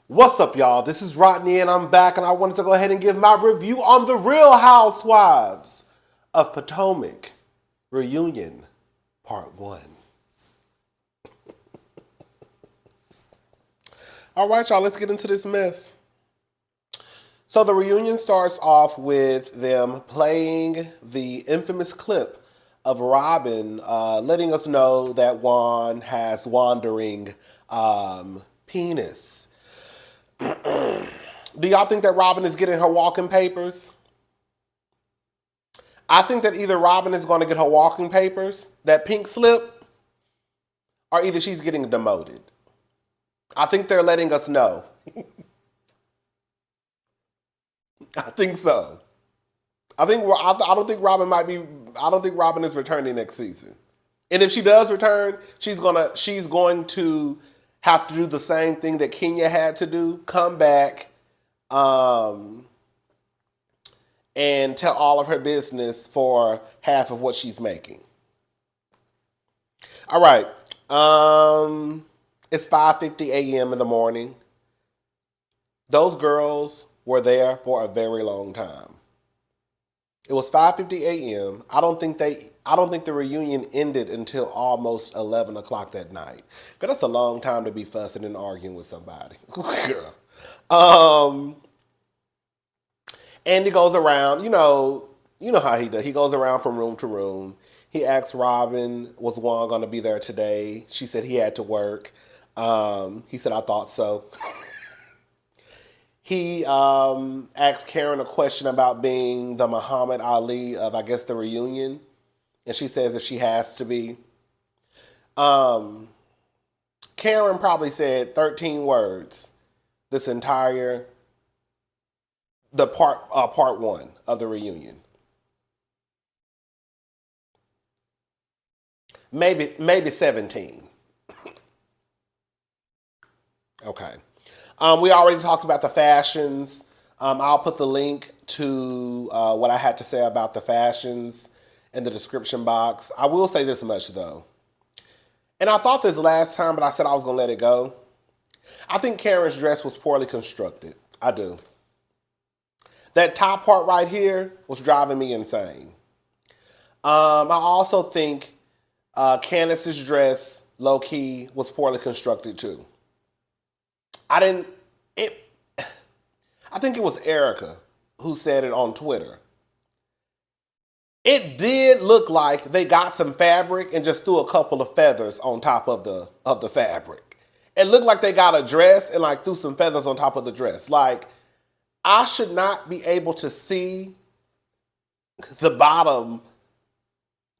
What's up, y'all? This is Rodney, and I'm back, and I wanted to go ahead and give my review on the Real Housewives of Potomac Reunion, Part 1. All right, y'all, let's get into this mess. So the reunion starts off with them playing the infamous clip of Robin letting us know that Juan has wandering penis. Do y'all think that Robin is getting her walking papers? I think that either Robin is going to get her walking papers, that pink slip, or either she's getting demoted. I think they're letting us know. I think so. I don't think Robin might be. I don't think Robin is returning next season. And if she does return, she's going to have to do the same thing that Kenya had to do: come back, and tell all of her business for half of what she's making. All right. It's 5:50 a.m. in the morning. Those girls were there for a very long time. It was 5:50 a.m. I don't think the reunion ended until almost 11 o'clock that night. But that's a long time to be fussing and arguing with somebody. Andy goes around, you know how he does. He goes around from room to room. He asks Robin, was Juan going to be there today? She said he had to work. He said, I thought so. He asked Karen a question about being the Muhammad Ali of, I guess, the reunion. And she says if she has to be. Karen probably said 13 words this entire part one of the reunion. Maybe 17. Okay. We already talked about the fashions. I'll put the link to what I had to say about the fashions in the description box. I will say this much, though. And I thought this last time, but I said I was going to let it go. I think Karen's dress was poorly constructed. I do. That top part right here was driving me insane. I also think Candace's dress, low-key, was poorly constructed, too. I think it was Erica who said it on Twitter. It did look like they got some fabric and just threw a couple of feathers on top of the fabric. It looked like they got a dress and like threw some feathers on top of the dress. Like, I should not be able to see the bottom,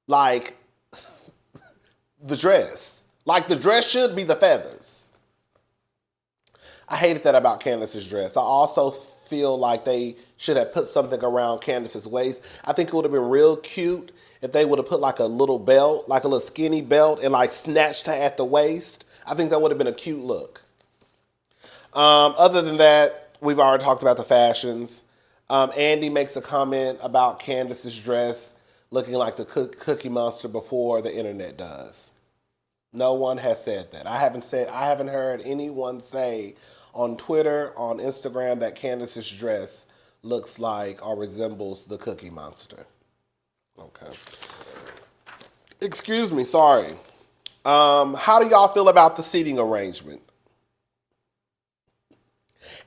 like the dress. Like, the dress should be the feathers. I hated that about Candace's dress. I also feel like they should have put something around Candace's waist. I think it would have been real cute if they would have put like a little belt, like a little skinny belt, and like snatched her at the waist. I think that would have been a cute look. Other than that, we've already talked about the fashions. Andy makes a comment about Candace's dress looking like the Cookie Monster before the internet does. No one has said that. I haven't heard anyone say on Twitter, on Instagram, that Candace's dress looks like or resembles the Cookie Monster. Okay. Excuse me, sorry. How do y'all feel about the seating arrangement?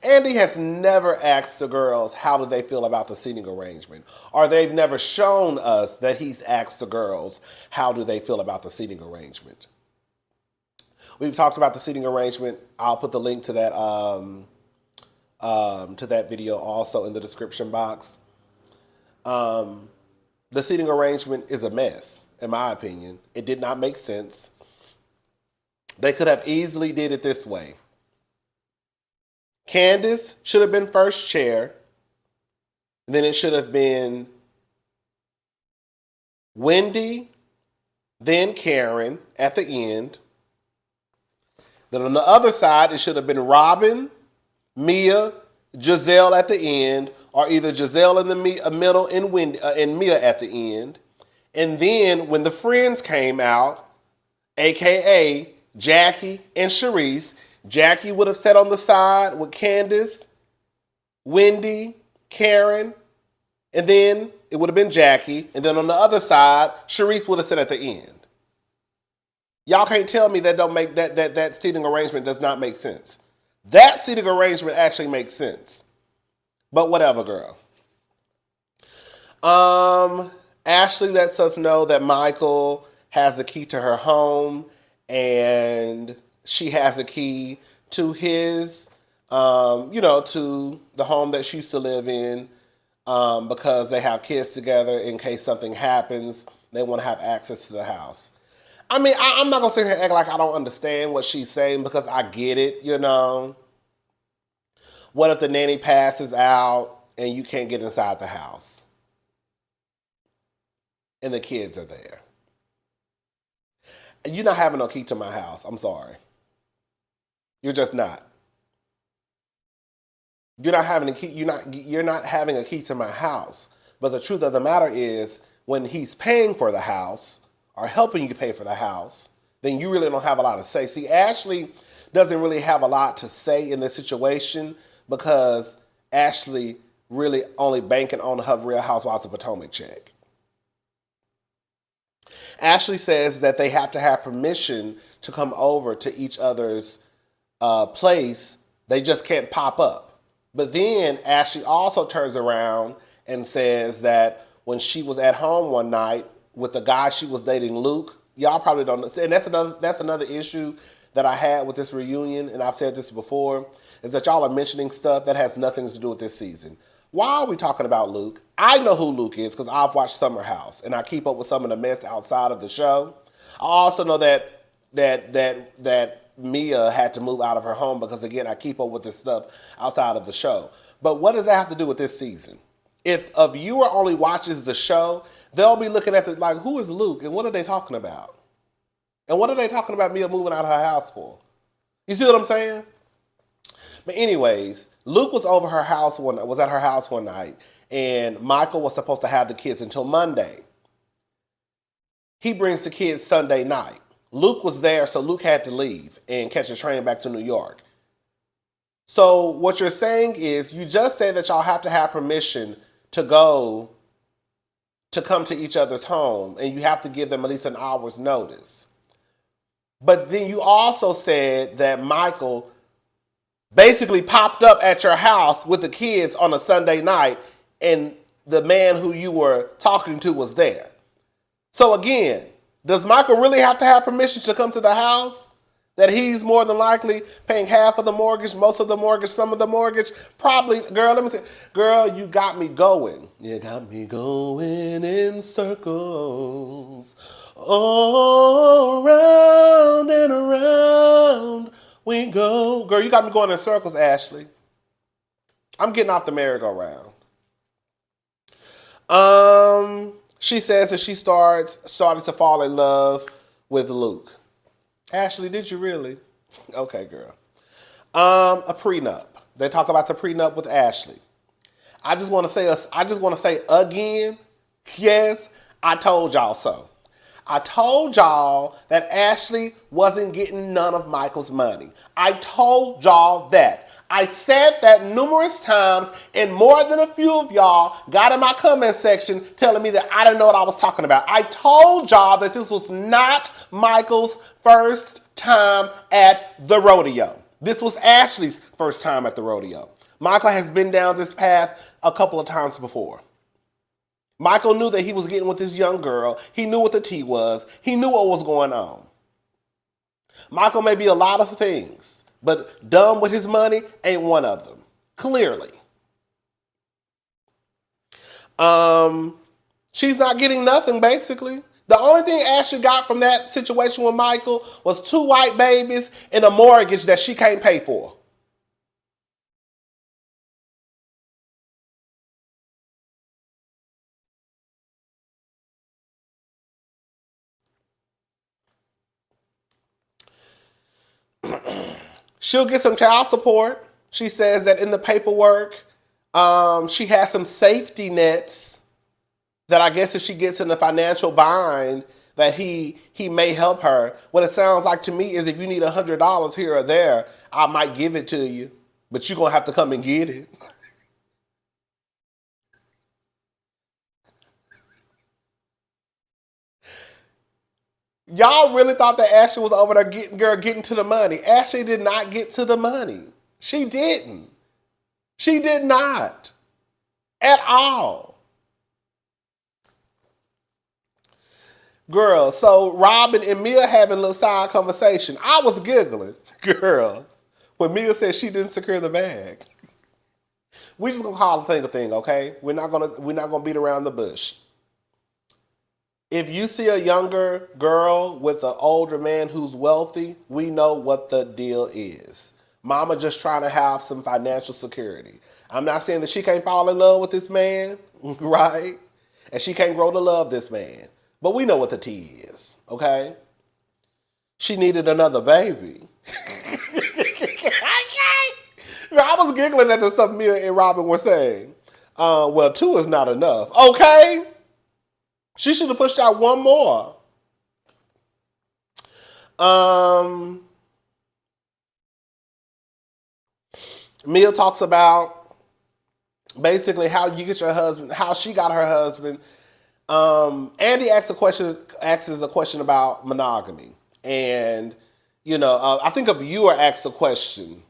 Andy has never asked the girls how do they feel about the seating arrangement, or they've never shown us that he's asked the girls how do they feel about the seating arrangement. We've talked about the seating arrangement. I'll put the link to that video also in the description box. The seating arrangement is a mess, in my opinion. It did not make sense. They could have easily did it this way. Candace should have been first chair. Then it should have been Wendy, then Karen at the end. Then on the other side, it should have been Robin, Mia, Giselle at the end, or either Giselle in the middle and Mia at the end. And then when the friends came out, aka Jackie and Sharice, Jackie would have sat on the side with Candace, Wendy, Karen, and then it would have been Jackie. And then on the other side, Sharice would have sat at the end. Y'all can't tell me that seating arrangement does not make sense. That seating arrangement actually makes sense. But whatever, girl. Ashley lets us know that Michael has a key to her home, and she has a key to his, to the home that she used to live in, because they have kids together. In case something happens, they want to have access to the house. I mean, I'm not going to sit here and act like I don't understand what she's saying, because I get it, What if the nanny passes out and you can't get inside the house? And the kids are there. You're not having no key to my house. I'm sorry. You're just not. You're not having a key. You're not having a key to my house. But the truth of the matter is, when he's paying for the house or helping you pay for the house, then you really don't have a lot to say. See, Ashley doesn't really have a lot to say in this situation, because Ashley really only banking on her Real Housewives of Potomac check. Ashley says that they have to have permission to come over to each other's place. They just can't pop up. But then Ashley also turns around and says that when she was at home one night with the guy she was dating, Luke, y'all probably don't know, and that's another issue that I had with this reunion, and I've said this before, is that y'all are mentioning stuff that has nothing to do with this season. Why are we talking about Luke? I know who Luke is because I've watched Summer House, and I keep up with some of the mess outside of the show. I also know that Mia had to move out of her home because, again, I keep up with this stuff outside of the show. But what does that have to do with this season? If a viewer only watches the show, they'll be looking at it like, who is Luke and what are they talking about? And what are they talking about Mia moving out of her house for? You see what I'm saying? But anyways, Luke was at her house one night, and Michael was supposed to have the kids until Monday. He brings the kids Sunday night. Luke was there, so Luke had to leave and catch a train back to New York. So what you're saying is, you just say that y'all have to have permission to come to each other's home, and you have to give them at least an hour's notice. But then you also said that Michael basically popped up at your house with the kids on a Sunday night, and the man who you were talking to was there. So again, does Michael really have to have permission to come to the house? That he's more than likely paying half of the mortgage, most of the mortgage, some of the mortgage? Probably. Girl, let me say, girl, you got me going. You got me going in circles. All around and around we go. Girl, you got me going in circles, Ashley. I'm getting off the merry-go-round. She says that she started to fall in love with Luke. Ashley, did you really? Okay, girl. A prenup. They talk about the prenup with Ashley. I just want to say again, yes, I told y'all so. I told y'all that Ashley wasn't getting none of Michael's money. I told y'all that. I said that numerous times, and more than a few of y'all got in my comment section telling me that I didn't know what I was talking about. I told y'all that this was not Michael's first time at the rodeo. This was Ashley's first time at the rodeo. Michael has been down this path a couple of times before. Michael knew that he was getting with this young girl. He knew what the tea was. He knew what was going on. Michael may be a lot of things, but dumb with his money ain't one of them. Clearly. She's not getting nothing, basically. The only thing Ashley got from that situation with Michael was 2 white babies and a mortgage that she can't pay for. She'll get some child support. She says that in the paperwork, she has some safety nets that I guess if she gets in a financial bind, that he may help her. What it sounds like to me is if you need $100 here or there, I might give it to you, but you're going to have to come and get it. Y'all really thought that Ashley was over there getting to the money. Ashley did not get to the money. She didn't. She did not. At all. Girl, so Robin and Mia having a little side conversation. I was giggling, girl, when Mia said she didn't secure the bag. We just gonna call the thing a thing, okay? We're not gonna beat around the bush. If you see a younger girl with an older man who's wealthy, we know what the deal is. Mama just trying to have some financial security. I'm not saying that she can't fall in love with this man, right? And she can't grow to love this man. But we know what the tea is, okay? She needed another baby. I was giggling at the stuff Mia and Robin were saying. Well, 2 is not enough. Okay. She should have pushed out 1 more. Mia talks about basically how you get your husband, how she got her husband. Andy asks a question about monogamy, and I think a viewer asked a question,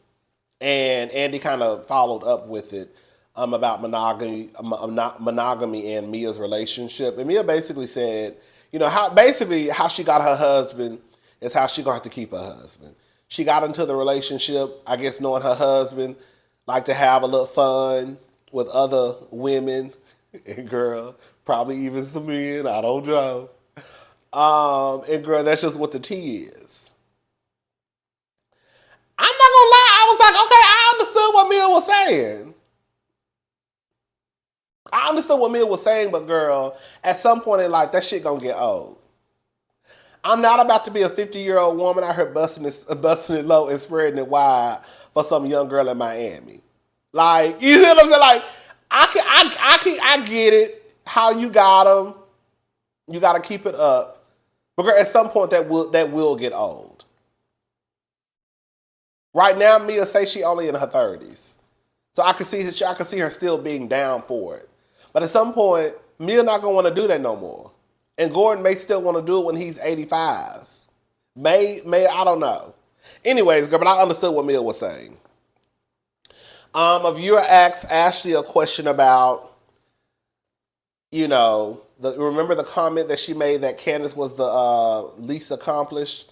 and Andy kind of followed up with it about monogamy and Mia's relationship. And Mia basically said, how she got her husband is how she gonna have to keep her husband. She got into the relationship, I guess, knowing her husband liked to have a little fun with other women and girl, probably even some men, I don't know. And girl, that's just what the tea is. I'm not gonna lie, I was like, okay, I understood what Mia was saying. But girl, at some point in life, that shit gonna get old. I'm not about to be a 50-year-old woman out here busting it low and spreading it wide for some young girl in Miami. Like, you see what I'm saying? Like, I get it. How you got them, you got to keep it up. But girl, at some point that will get old. Right now, Mia say she only in her 30s, so I can see her still being down for it. But at some point, Mia not gonna want to do that no more. And Gordon may still want to do it when he's 85. May I don't know. Anyways, girl, but I understood what Mia was saying. A viewer asked Ashley a question about, remember the comment that she made that Candace was the least accomplished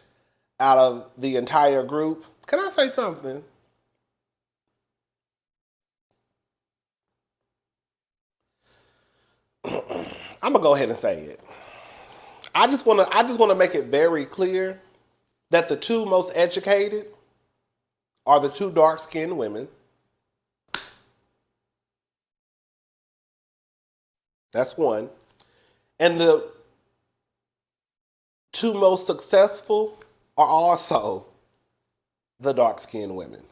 out of the entire group? Can I say something? I'm gonna go ahead and say it. I just wanna make it very clear that the 2 most educated are the 2 dark-skinned women. That's one. And the 2 most successful are also the dark-skinned women.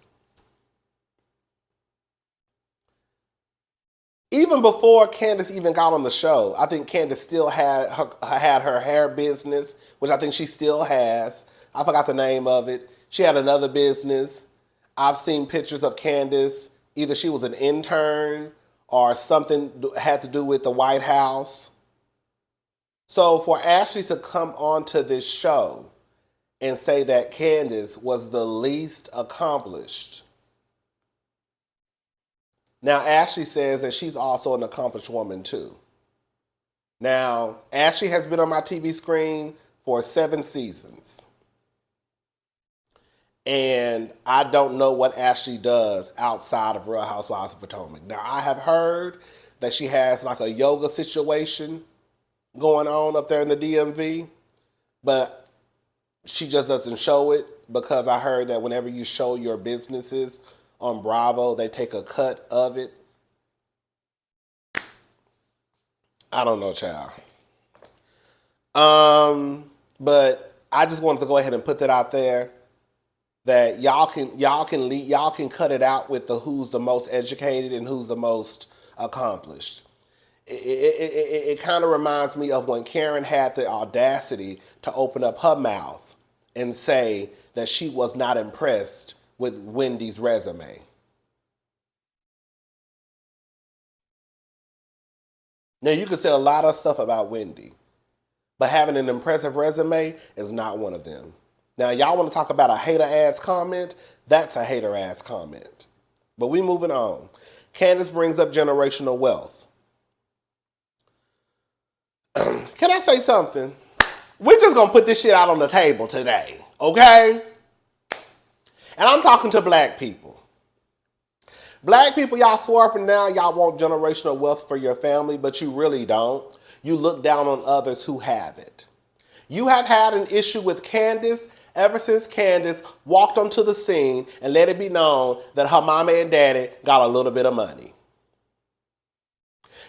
Even before Candace even got on the show, I think Candace still had her hair business, which I think she still has. I forgot the name of it. She had another business. I've seen pictures of Candace. Either she was an intern or something had to do with the White House. So for Ashley to come onto this show and say that Candace was the least accomplished. Now, Ashley says that she's also an accomplished woman, too. Now, Ashley has been on my TV screen for 7 seasons. And I don't know what Ashley does outside of Real Housewives of Potomac. Now, I have heard that she has like a yoga situation going on up there in the DMV, but she just doesn't show it because I heard that whenever you show your businesses on Bravo, they take a cut of it. I don't know, child. But I just wanted to go ahead and put that out there that y'all can cut it out with the who's the most educated and who's the most accomplished. It kind of reminds me of when Karen had the audacity to open up her mouth and say that she was not impressed with Wendy's resume. Now, you can say a lot of stuff about Wendy, but having an impressive resume is not one of them. Now, y'all want to talk about a hater-ass comment? That's a hater-ass comment. But we moving on. Candace brings up generational wealth. Can I say something? We're just going to put this shit out on the table today, okay? And I'm talking to black people. Black people, y'all swore up and down y'all want generational wealth for your family, but you really don't. You look down on others who have it. You have had an issue with Candace ever since Candace walked onto the scene and let it be known that her mama and daddy got a little bit of money.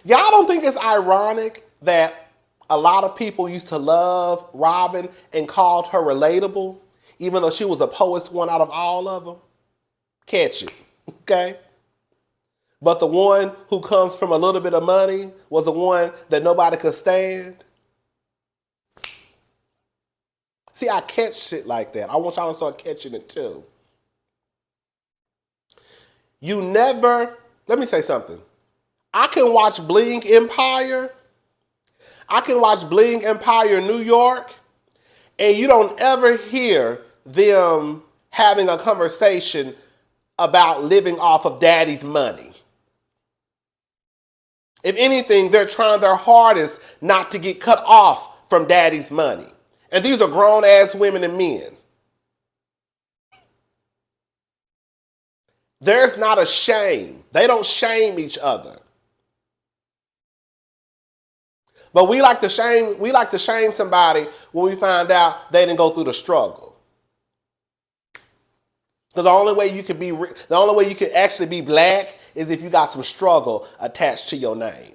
Y'all don't think it's ironic that a lot of people used to love Robin and called her relatable, even though she was the poet's one out of all of them? Catch it, okay? But the one who comes from a little bit of money was the one that nobody could stand. See, I catch shit like that. I want y'all to start catching it too. Let me say something. I can watch Bling Empire. I can watch Bling Empire New York, and you don't ever hear them having a conversation about living off of daddy's money. If anything, they're trying their hardest not to get cut off from daddy's money. And these are grown-ass women and men. There's not a shame. They don't shame each other. But we like to shame somebody when we find out they didn't go through the struggle. Because the only way you can actually be black is if you got some struggle attached to your name.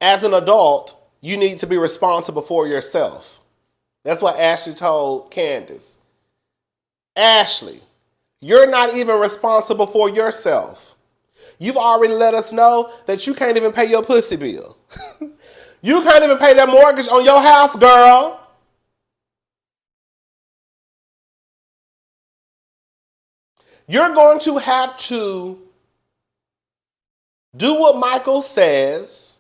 As an adult, you need to be responsible for yourself. That's what Ashley told Candace. Ashley, you're not even responsible for yourself. You've already let us know that you can't even pay your pussy bill. You can't even pay that mortgage on your house, girl. You're going to have to do what Michael says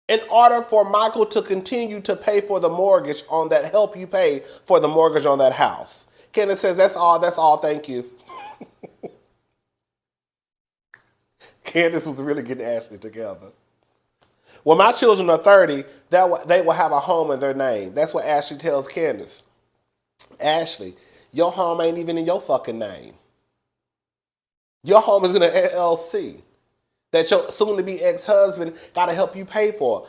in order for Michael to continue to pay for the mortgage on that, help you pay for the mortgage on that house. Kenneth says, that's all, thank you. Candace was really getting Ashley together. When my children are 30, they will have a home in their name. That's what Ashley tells Candace. Ashley, your home ain't even in your fucking name. Your home is in an LLC that your soon-to-be ex-husband got to help you pay for.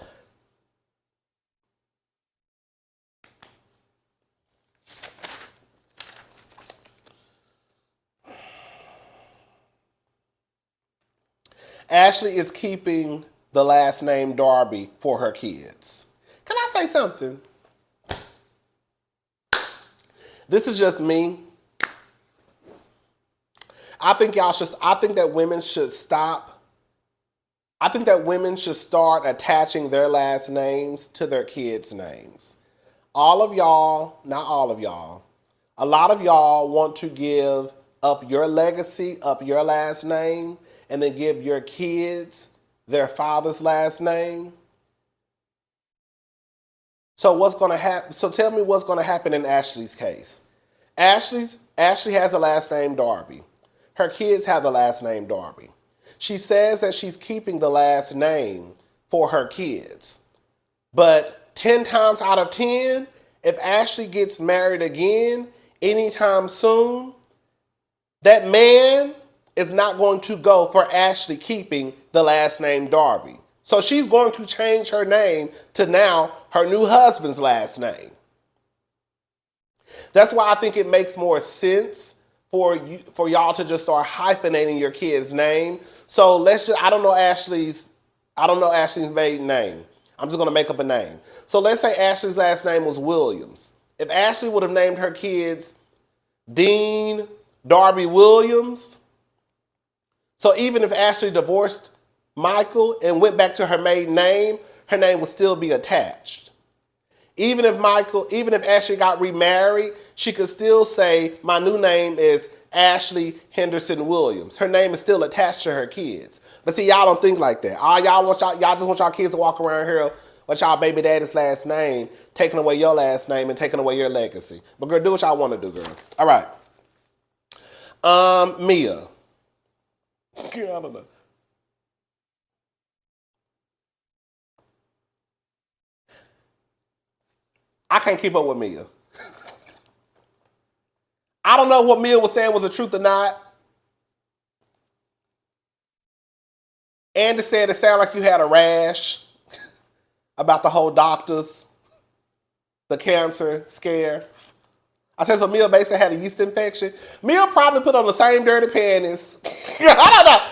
Ashley is keeping the last name Darby for her kids. Can I say something? This is just me. I think that women should stop. I think that women should start attaching their last names to their kids' names. All of y'all, not all of y'all, a lot of y'all want to give up your legacy, up your last name, and then give your kids their father's last name. So what's going to happen? So tell me what's going to happen in Ashley's case. Ashley has a last name Darby. Her kids have the last name Darby. She says that she's keeping the last name for her kids. But 10 times out of 10, if Ashley gets married again anytime soon, that man is not going to go for Ashley keeping the last name Darby. So she's going to change her name to now her new husband's last name. That's why I think it makes more sense for y'all to just start hyphenating your kid's name. So I don't know Ashley's maiden name. I'm just gonna make up a name. So let's say Ashley's last name was Williams. If Ashley would have named her kids Dean Darby Williams, so even if Ashley divorced Michael and went back to her maiden name, her name would still be attached. Even if Ashley got remarried, she could still say, my new name is Ashley Henderson Williams. Her name is still attached to her kids. But see, y'all don't think like that. All y'all just want y'all kids to walk around here with y'all baby daddy's last name, taking away your last name and taking away your legacy. But girl, do what y'all want to do, girl. All right. Mia. I don't know. I can't keep up with Mia. I don't know what Mia was saying was the truth or not. Andy said it sounded like you had a rash about the whole doctors, the cancer scare. I said, so Mia basically had a yeast infection. Mia probably put on the same dirty panties. I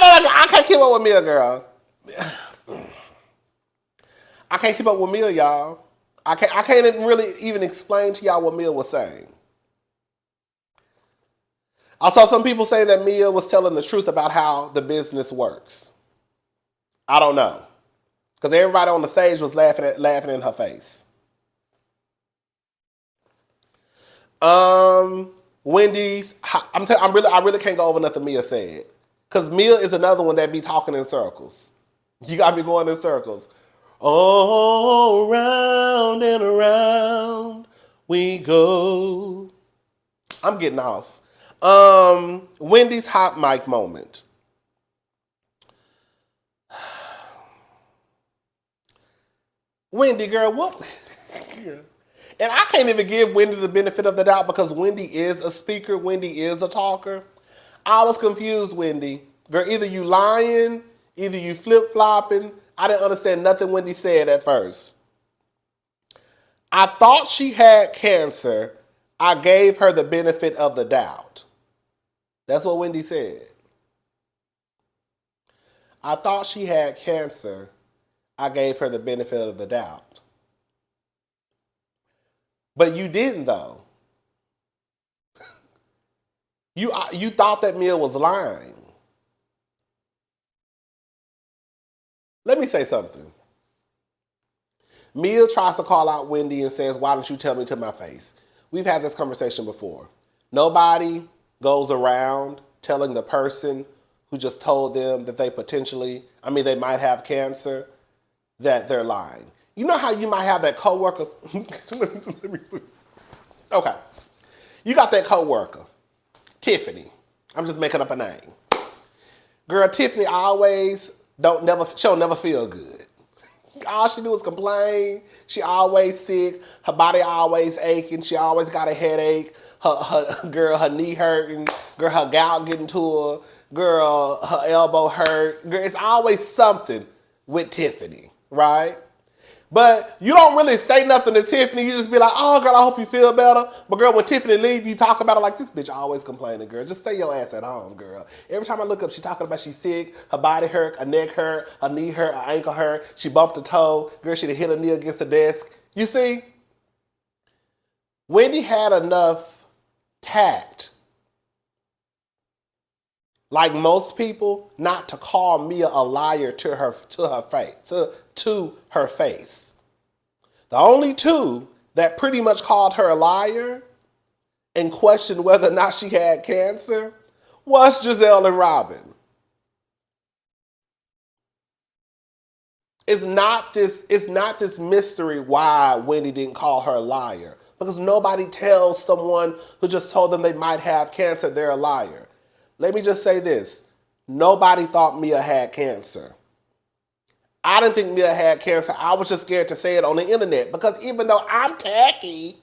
don't know. I can't keep up with Mia, girl. I can't keep up with Mia, y'all. I can't really even explain to y'all what Mia was saying. I saw some people say that Mia was telling the truth about how the business works. I don't know. Because everybody on the stage was laughing in her face. Wendy's, I really can't go over nothing Mia said. Because Mia is another one that be talking in circles. You got me going in circles. All round and around we go. I'm getting off. Wendy's hot mic moment. Wendy, girl, what? And I can't even give Wendy the benefit of the doubt because Wendy is a speaker. Wendy is a talker. I was confused, Wendy. Girl, either you lying, either you flip-flopping. I didn't understand nothing Wendy said at first. I thought she had cancer. I gave her the benefit of the doubt. That's what Wendy said. I thought she had cancer. I gave her the benefit of the doubt. But you didn't, though. You thought that Mia was lying. Let me say something. Mia tries to call out Wendy and says, why don't you tell me to my face? We've had this conversation before. Nobody goes around telling the person who just told them that they might have cancer, that they're lying. You know how you might have that coworker? Okay. You got that coworker, Tiffany. I'm just making up a name. Girl, Tiffany she'll never feel good. All she do is complain. She always sick. Her body always aching. She always got a headache. Her knee hurting. Girl, her gout getting to her. Girl, her elbow hurt. Girl, it's always something with Tiffany, right? But you don't really say nothing to Tiffany. You just be like, oh, girl, I hope you feel better. But, girl, when Tiffany leaves, you talk about her like, this bitch always complaining, girl. Just stay your ass at home, girl. Every time I look up, she talking about she's sick, her body hurt, her neck hurt, her knee hurt, her ankle hurt. She bumped a toe. Girl, she hit her knee against the desk. You see? Wendy had enough tact, like most people, not to call Mia a liar to her face. The only two that pretty much called her a liar and questioned whether or not she had cancer was Giselle and Robin. It's not this mystery why Wendy didn't call her a liar. Because nobody tells someone who just told them they might have cancer they're a liar. Let me just say this. Nobody thought Mia had cancer. I didn't think Mia had cancer. I was just scared to say it on the internet because even though I'm tacky,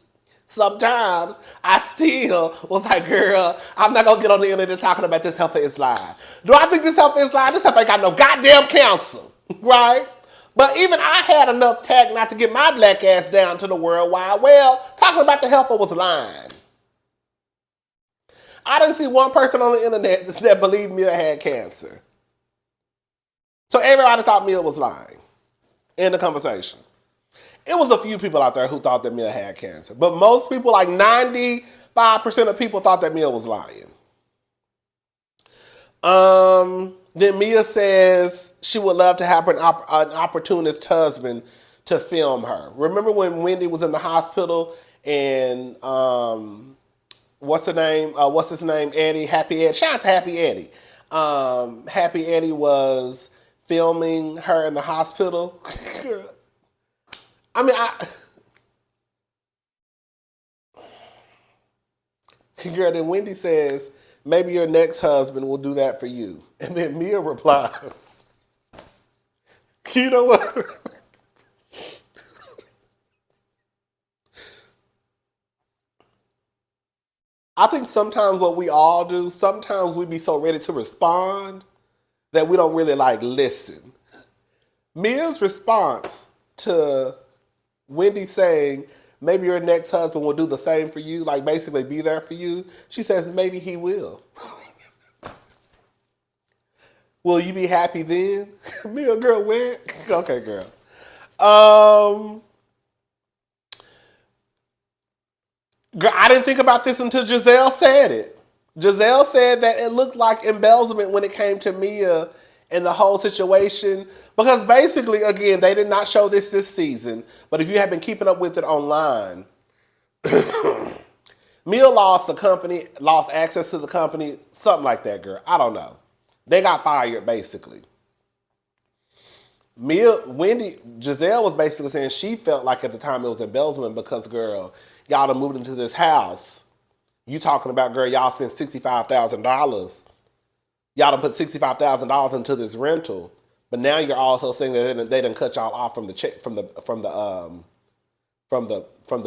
sometimes I still was like, girl, I'm not going to get on the internet talking about this heifer is lying. Do I think this heifer is lying? This heifer ain't got no goddamn cancer, right? But even I had enough tact not to get my black ass down to the World Wide Web talking about the heifer was lying. I didn't see one person on the internet that believed Mia had cancer. So everybody thought Mia was lying in the conversation. It was a few people out there who thought that Mia had cancer. But most people, like 95% of people, thought that Mia was lying. Then Mia says she would love to have an opportunist husband to film her. Remember when Wendy was in the hospital and what's the name? What's his name? Eddie, Happy Eddie. Shout out to Happy Eddie. Happy Eddie was filming her in the hospital. I mean, girl, then Wendy says, maybe your next husband will do that for you. And then Mia replies, you know what? I think sometimes what we all do, sometimes we be so ready to respond that we don't really like listen. Mia's response to Wendy saying, maybe your next husband will do the same for you, like basically be there for you. She says, maybe he will. Will you be happy then? Mia, girl, where? Okay, girl. Girl, I didn't think about this until Giselle said it. Giselle said that it looked like embezzlement when it came to Mia and the whole situation. Because basically, again, they did not show this season. But if you have been keeping up with it online, Mia lost the company, lost access to the company, something like that, girl. I don't know. They got fired, basically. Giselle was basically saying she felt like at the time it was embezzlement because, girl, y'all done moved into this house. You talking about, girl, y'all spent $65,000. Y'all done put $65,000 into this rental. But now you're also saying that they done cut y'all off from the check from the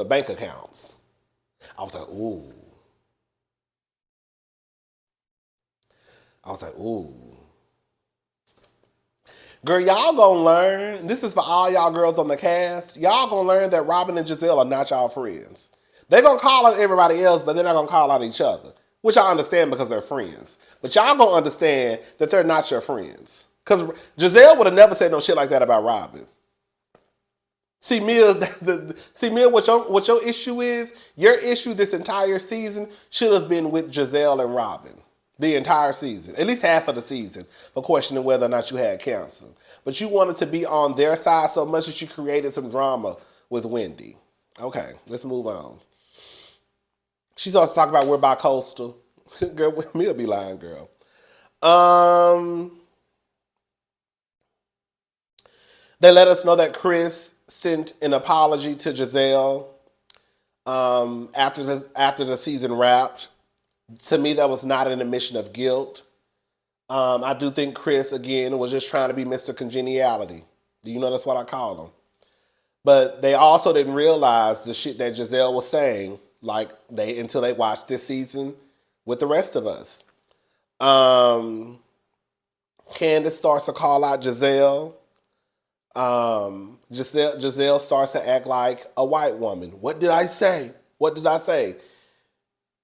bank accounts. I was like, ooh. Girl, y'all gonna learn. This is for all y'all girls on the cast. Y'all gonna learn that Robin and Giselle are not y'all friends. They're gonna call out everybody else, but they're not gonna call out each other. Which I understand because they're friends. But y'all gonna understand that they're not your friends. Because Giselle would have never said no shit like that about Robin. See, Mia, what your issue is, your issue this entire season should have been with Giselle and Robin. The entire season. At least half of the season. For questioning whether or not you had cancer. But you wanted to be on their side so much that you created some drama with Wendy. Okay, let's move on. She starts to talk about we're bi-coastal. Girl, Mia be lying, girl. They let us know that Chris sent an apology to Giselle after the season wrapped. To me, that was not an admission of guilt. I do think Chris, again, was just trying to be Mr. Congeniality. Do you know that's what I call him? But they also didn't realize the shit that Giselle was saying, until they watched this season with the rest of us. Candace starts to call out Giselle. Giselle starts to act like a white woman. What did I say?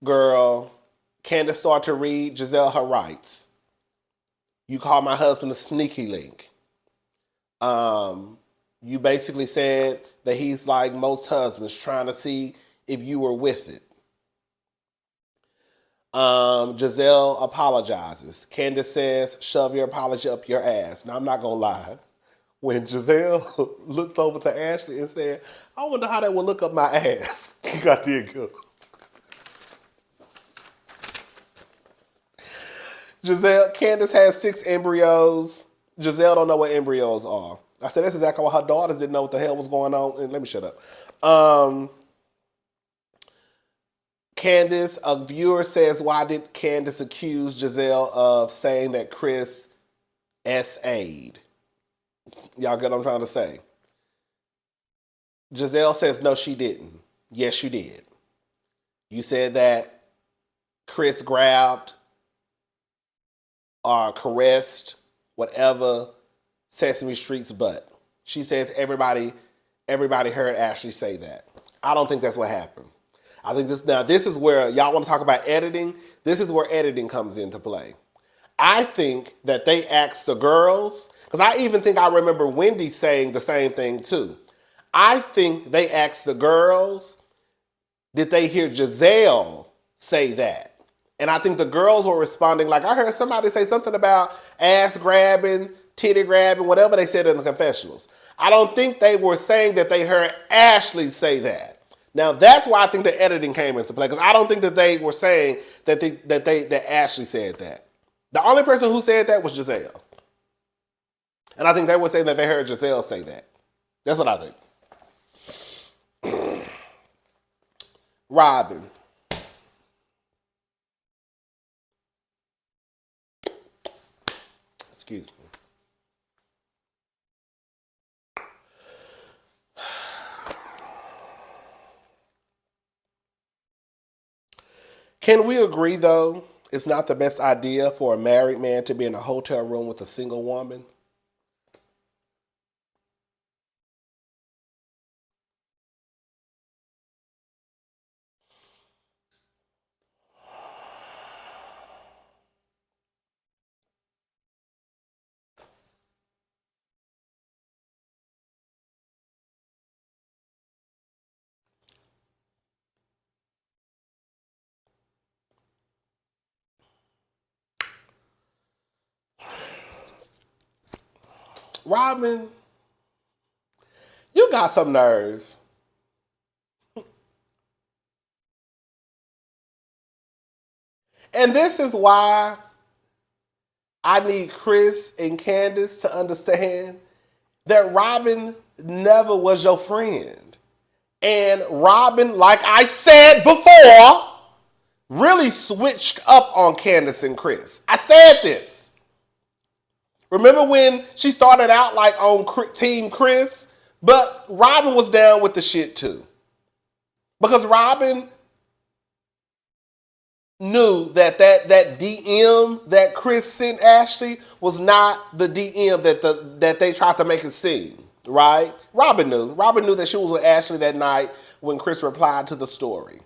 Girl, Candace started to read Giselle her rights. You call my husband a sneaky link. You basically said that he's like most husbands, trying to see if you were with it. Giselle apologizes. Candace says, shove your apology up your ass. Now, I'm not going to lie. When Giselle looked over to Ashley and said, I wonder how that would look up my ass. God did good. Candace has 6 embryos. Giselle don't know what embryos are. I said, that's exactly why her daughters didn't know what the hell was going on. And let me shut up. Candace, a viewer says, why did Candace accuse Giselle of saying that Chris S.A.'d? Y'all get what I'm trying to say? Giselle says, no, she didn't. Yes, you did. You said that Chris grabbed or caressed whatever Sesame Street's butt. She says everybody heard Ashley say that. I don't think that's what happened. I think this is where y'all want to talk about editing. This is where editing comes into play. I think that they asked the girls, because I even think I remember Wendy saying the same thing too. I think they asked the girls, did they hear Giselle say that? And I think the girls were responding like I heard somebody say something about ass grabbing, titty grabbing, whatever they said in the confessionals. I don't think they were saying that they heard Ashley say that. Now that's why I think the editing came into play because I don't think that they were saying that Ashley said that. The only person who said that was Giselle, and I think they were saying that they heard Giselle say that. That's what I think. Robin. Excuse me. Can we agree, though, it's not the best idea for a married man to be in a hotel room with a single woman? Robin, you got some nerve. And this is why I need Chris and Candace to understand that Robin never was your friend. And Robin, like I said before, really switched up on Candace and Chris. I said this. Remember when she started out like on Team Chris? But Robin was down with the shit too. Because Robin knew that DM that Chris sent Ashley was not the DM that they tried to make it seem, right? Robin knew. Robin knew that she was with Ashley that night when Chris replied to the story.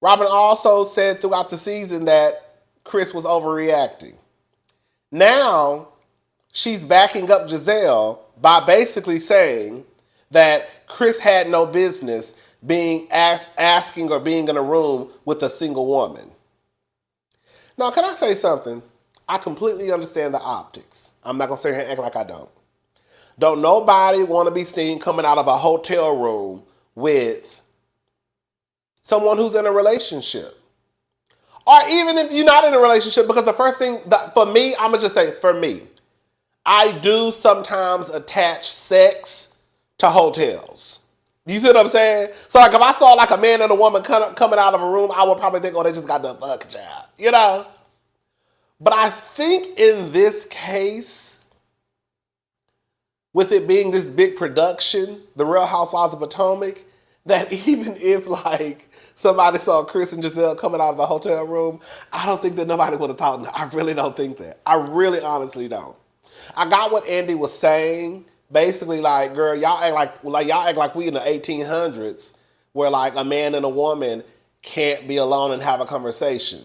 Robin also said throughout the season that Chris was overreacting. Now, she's backing up Giselle by basically saying that Chris had no business being asking or being in a room with a single woman. Now, can I say something? I completely understand the optics. I'm not going to sit here and act like I don't. Don't nobody want to be seen coming out of a hotel room with someone who's in a relationship. Or even if you're not in a relationship, because the first thing, for me, I'm going to just say, for me, I do sometimes attach sex to hotels. You see what I'm saying? So like if I saw like a man and a woman coming out of a room, I would probably think, oh, they just got the fuck child. You know? But I think in this case, with it being this big production, The Real Housewives of Potomac, that even if like somebody saw Chris and Giselle coming out of the hotel room, I don't think that nobody would have thought. I really don't think that. I really honestly don't. I got what Andy was saying. Basically, like, girl, y'all act like we in the 1800s, where like a man and a woman can't be alone and have a conversation.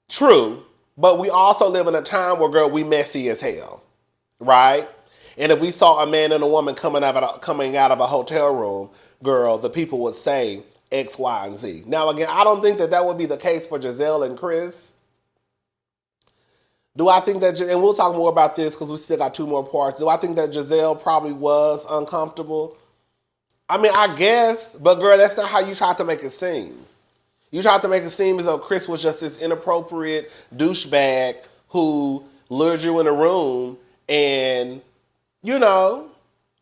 True, but we also live in a time where, girl, we messy as hell, right? And if we saw a man and a woman coming out of a hotel room, girl, the people would say X, Y, and Z. Now, again, I don't think that would be the case for Giselle and Chris. Do I think that, and we'll talk more about this because we still got two more parts. Do I think that Giselle probably was uncomfortable? I mean, I guess, but girl, that's not how you tried to make it seem. You tried to make it seem as though Chris was just this inappropriate douchebag who lured you in a room and, you know,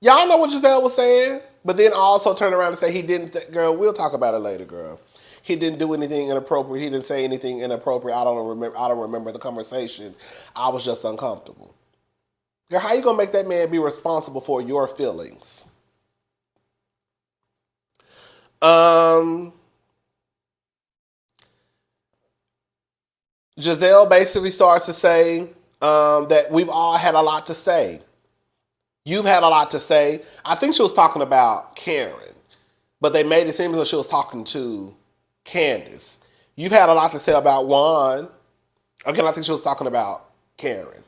y'all know what Giselle was saying, but then also turn around and say he didn't, girl, we'll talk about it later, girl. He didn't do anything inappropriate. He didn't say anything inappropriate. I don't remember the conversation. I was just uncomfortable. Girl, how you gonna make that man be responsible for your feelings? Giselle basically starts to say that we've all had a lot to say. You've had a lot to say. I think she was talking about Karen, but they made it seem as though she was talking to Candace. You've had a lot to say about Juan. Again, I think she was talking about Karen.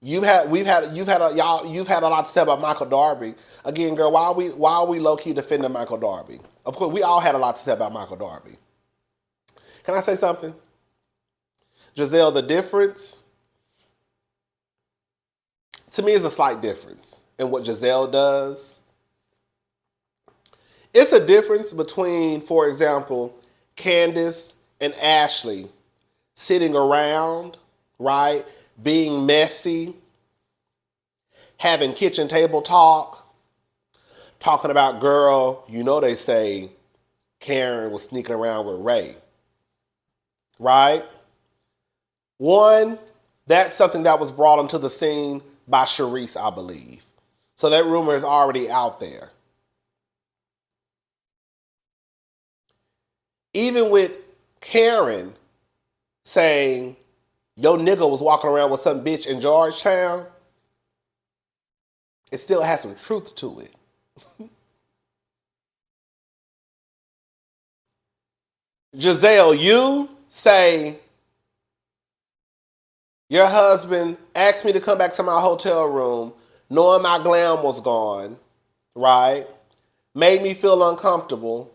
You've had a lot to say about Michael Darby. Again, girl, why are we low key defending Michael Darby? Of course, we all had a lot to say about Michael Darby. Can I say something? Giselle, the difference to me is a slight difference in what Giselle does. It's a difference between, for example, Candace and Ashley sitting around, right? Being messy, having kitchen table talk, talking about, girl, you know they say Karen was sneaking around with Ray, right? One, that's something that was brought onto the scene by Sharice, I believe. So that rumor is already out there. Even with Karen saying, yo nigga was walking around with some bitch in Georgetown, it still has some truth to it. Giselle, you say, your husband asked me to come back to my hotel room knowing my glam was gone, right? Made me feel uncomfortable.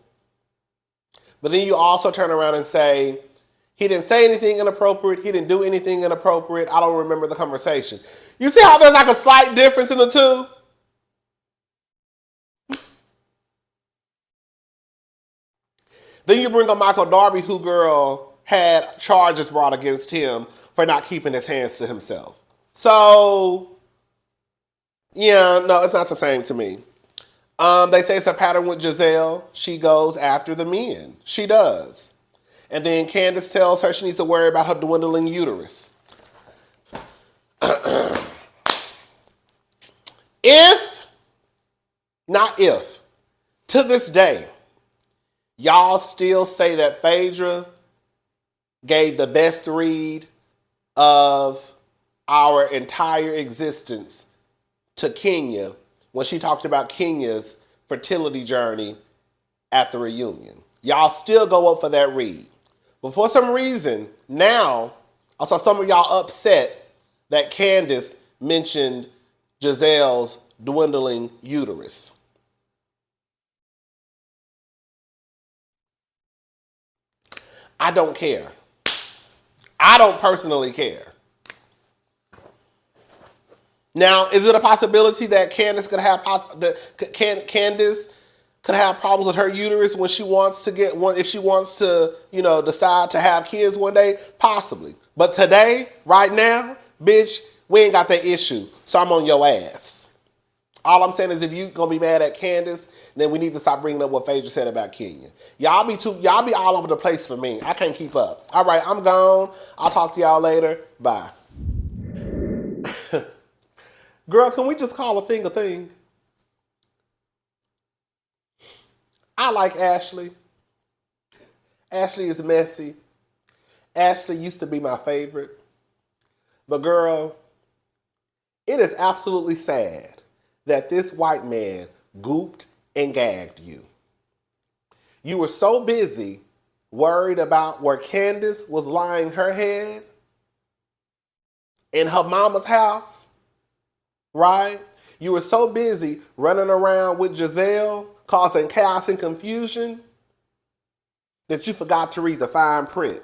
But then you also turn around and say, he didn't say anything inappropriate. He didn't do anything inappropriate. I don't remember the conversation. You see how there's like a slight difference in the two? Then you bring up Michael Darby, who, girl, had charges brought against him for not keeping his hands to himself. So, yeah, no, it's not the same to me. They say it's a pattern with Giselle. She goes after the men. She does. And then Candace tells her she needs to worry about her dwindling uterus. To this day, y'all still say that Phaedra gave the best read of our entire existence to Kenya when she talked about Kenya's fertility journey at the reunion. Y'all still go up for that read. But for some reason, now, I saw some of y'all upset that Candace mentioned Giselle's dwindling uterus. I don't care. I don't personally care. Now, is it a possibility that Candace could have Candace could have problems with her uterus when she wants to get one, if she wants to, decide to have kids one day? Possibly. But today, right now, bitch, we ain't got that issue. So I'm on your ass. All I'm saying is if you gonna be mad at Candace, then we need to stop bringing up what Phaedra said about Kenya. Y'all be all over the place for me. I can't keep up. All right, I'm gone. I'll talk to y'all later. Bye. Girl, can we just call a thing a thing? I like Ashley. Ashley is messy. Ashley used to be my favorite. But girl, it is absolutely sad that this white man gooped and gagged you. You were so busy worried about where Candace was lying her head in her mama's house, right? You were so busy running around with Giselle, causing chaos and confusion, that you forgot to read the fine print.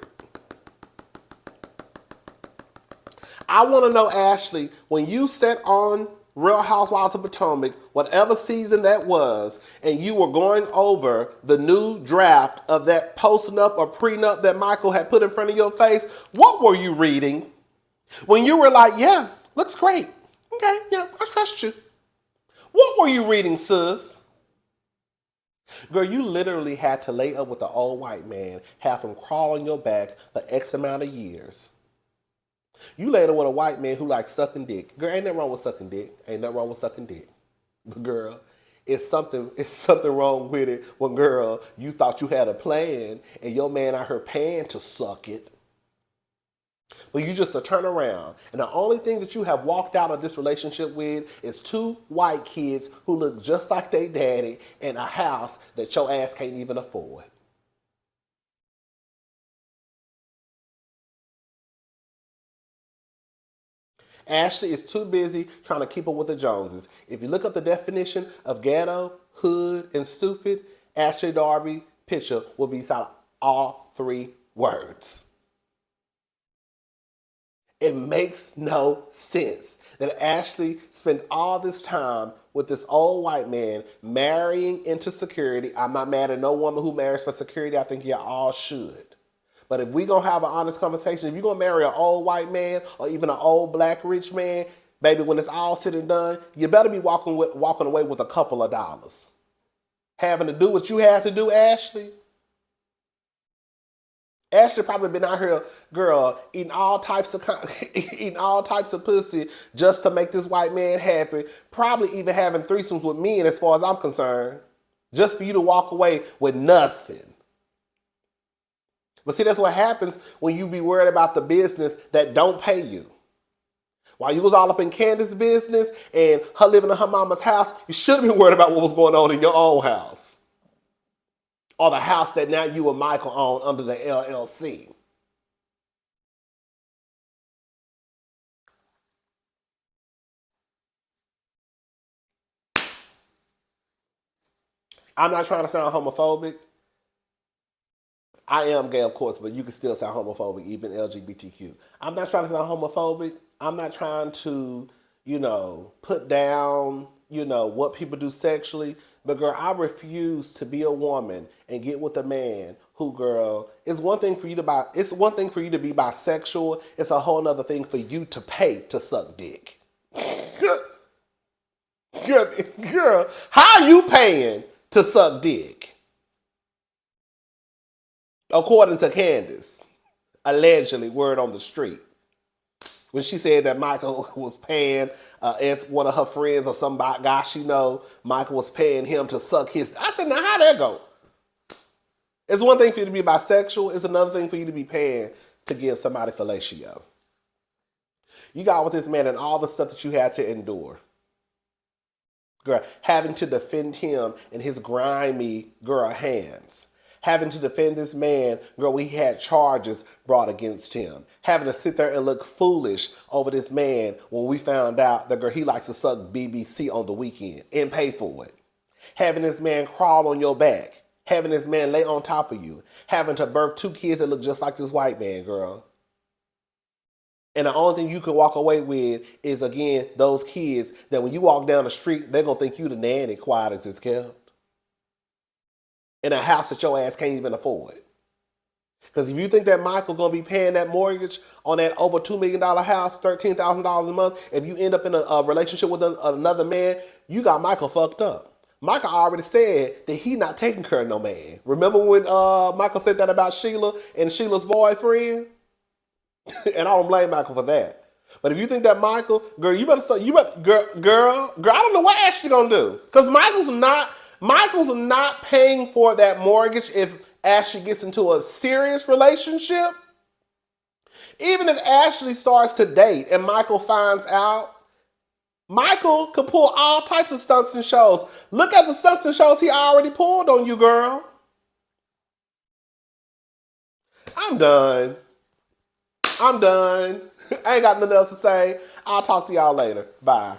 I want to know, Ashley, when you sat on Real Housewives of Potomac, whatever season that was, and you were going over the new draft of that post-nup or prenup that Michael had put in front of your face, what were you reading? When you were like, yeah, looks great. Okay, yeah, I trust you. What were you reading, sis? Girl, you literally had to lay up with the old white man, have him crawl on your back for X amount of years. You laid up with a white man who likes sucking dick. Girl, ain't nothing wrong with sucking dick. Ain't nothing wrong with sucking dick. But girl, it's something wrong with it when, girl, you thought you had a plan and your man out here paying to suck it. But you just turn around, and the only thing that you have walked out of this relationship with is two white kids who look just like they daddy in a house that your ass can't even afford. Ashley is too busy trying to keep up with the Joneses. If you look up the definition of ghetto, hood, and stupid, Ashley Darby picture will be inside all three words. It makes no sense that Ashley spent all this time with this old white man marrying into security. I'm not mad at no woman who marries for security. I think you all should. But if we gonna have an honest conversation, if you're gonna marry an old white man or even an old black rich man, baby, when it's all said and done, you better be walking away with a couple of dollars. Having to do what you had to do, Ashley. Ashley probably been out here, girl, eating all types of pussy just to make this white man happy. Probably even having threesomes with men, as far as I'm concerned, just for you to walk away with nothing. But see, that's what happens when you be worried about the business that don't pay you. While you was all up in Candace's business and her living in her mama's house, you should have been worried about what was going on in your own house. Or the house that now you and Michael own under the LLC. I'm not trying to sound homophobic. I am gay, of course, but you can still sound homophobic, even LGBTQ. I'm not trying to sound homophobic. I'm not trying to, put down, what people do sexually. But girl, I refuse to be a woman and get with a man who, girl, it's one thing for you to be bisexual. It's a whole other thing for you to pay to suck dick. Girl, how are you paying to suck dick? According to Candace, allegedly, word on the street, when she said that Michael was paying as one of her friends or some guy she know, Michael was paying him to suck his. I said, now how that go? It's one thing for you to be bisexual. It's another thing for you to be paying to give somebody fellatio. You got with this man and all the stuff that you had to endure. Girl, having to defend him in his grimy, girl, hands. Having to defend this man, girl, when he had charges brought against him. Having to sit there and look foolish over this man when we found out that, girl, he likes to suck BBC on the weekend and pay for it. Having this man crawl on your back. Having this man lay on top of you. Having to birth 2 kids that look just like this white man, girl. And the only thing you can walk away with is, again, those kids that when you walk down the street, they're going to think you the nanny, quiet as it's kept. In a house that your ass can't even afford. Because if you think that Michael going to be paying that mortgage on that over $2 million house, $13,000 a month, if you end up in a relationship with another man, you got Michael fucked up. Michael already said that he not taking care of no man. Remember when Michael said that about Sheila and Sheila's boyfriend? And I don't blame Michael for that. But if you think that Michael, girl, girl, I don't know what Ashley gonna do. Because Michael's not paying for that mortgage if Ashley gets into a serious relationship. Even if Ashley starts to date and Michael finds out, Michael could pull all types of stunts and shows. Look at the stunts and shows he already pulled on you, girl. I'm done. I ain't got nothing else to say. I'll talk to y'all later. Bye.